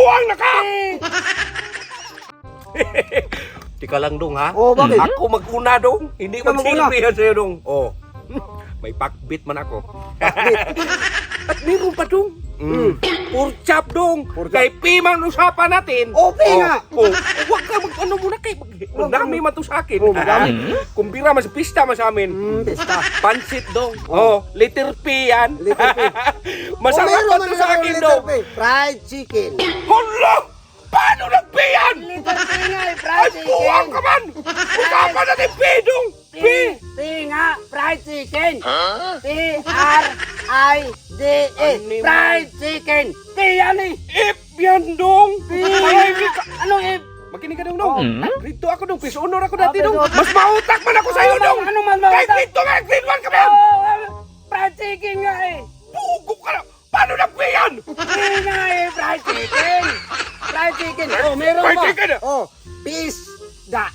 Nabuwang na ka! Tika lang dong ha? Oh, bakit? Ako mag-una dong. Hindi Ikaw mag-una? magsilbi sa'yo dong. Oh. May pakbit man ako. At meron pa dong. Porchap dong. Pork chop. Kay Pimang usapan natin. Oh, Pi nga. Huwag ka mag-ano muna kay. Madami man to sa akin. Oh, madami. Kumbira mas pista man sa amin. Pista. Pansit dong. Oh, letter P yan. Letter P. Masarap meron pa man to sa ako akin letter dong. P. Fried chicken. Hala! Paano nag-P yan? Letter P nga, Ay, fried buwang ka man! Usapan natin P dong! P! P nga, fried chicken. P-R-I-D-E. Ano Fried chicken. P yan eh. If yan dong! P Ay, nga. Anong F? makinig ka dong dong. Rito ako dong, piso honor ako dati Ah, dong. piso honor. Mas mautak man ako sa'yo dong! Ano man mautak? Kahit dito nga, grade 1 ka man! Fried chicken nga eh. Pugo ka na! Paano nag-P yan? P nga eh, fried chicken. Fried chicken. Oh, meron Fried pa. chicken. Oh, pisda.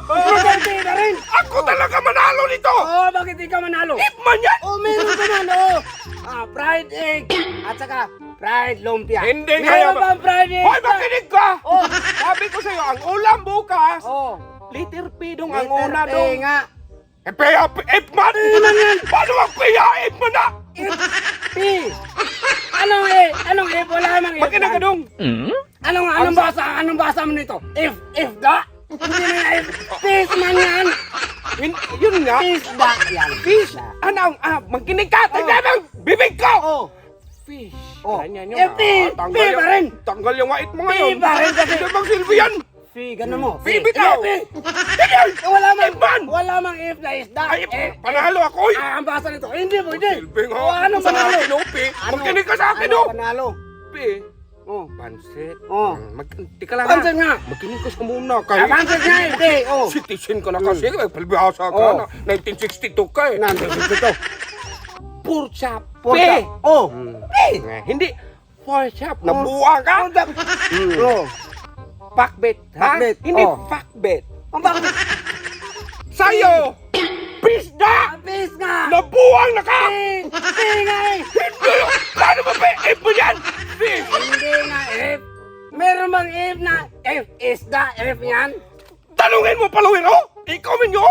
Letter P na rin. Ako talaga manalo nito! Oh, bakit ikaw manalo? If man yan! Oh, meron ka man, oh. Fried egg. At saka, fried lumpia. Hindi meron kaya bang fried egg? Hoy, makinig ka! Oh. Sabi ko sa'yo, ang ulam bukas, Oh, letter P dong, ang letter una P dong. nga. If man! Paano mag-P If man na? P. Anong E? Anong F? Wala namang F. Makinig ka dong. Anong basa mo nito? If da? Hindi na nga F. Fish man yan. Yun nga. Fish da yan. Fish. Makinig ka. Tagyan ang bibig ko. Oh. Fish. Oh. Ganyan yun. Eh, P pa rin. Tanggal yung white mo P ngayon. pa rin kasi. Hindi magsilbi yan. P, ganun mo. P, bitaw. Wala mang If man. Wala mang F na isda. Ay, panalo ako. Ang basa nito. Hindi po, hindi. Silbi nga. Oh, ano Sa panalo? akin, oh, P. Makinig ka sa akin, Ano oh. panalo? P. Oh. Pansit. Oh. Tika lang Pansit nga. Makinig ka sa muna. Pansit nga eh. P. Oh. Citizen ka na kasi. Palbihasa ka Oh. na. 1962 ka eh. Nandito dito. Pork chop. Pork P. chop. Oh. P. Hindi. Pork chop. Nabuwa ka. Oh. Pakbet. Ha? Pakbet, Hindi oh. pakbet. Ang bakit? Sa'yo. Pisda. Fish nga. Nabuwang na ka. P nga eh. Hindi. Paano ba ba? F mo yan? Fish. Hindi nga F. Meron bang F na F isda F yan? Tanungin mo palawiro. Ikaw minyo.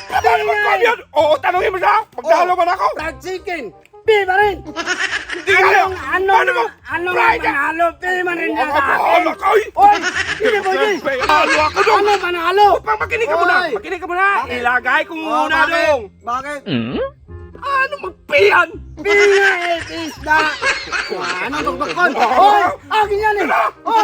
Paano magkano yan? Oo, tanungin mo siya. Magdalo man ako. Fried chicken. P pa rin. Hindi kaya. Paano mo? Anong Fried yan. panalo? P man rin na sa akin. Bahala ka. Oy, hindi po di. Halo ako dong. Ano panalo? Makinig ka muna. Oy. Makinig ka muna. Bakit? Ilagay ko muna dong. Bakit? Ano magpiyan? P nga F isda. Ano tuktukon? Oy, akin yan eh. Oy,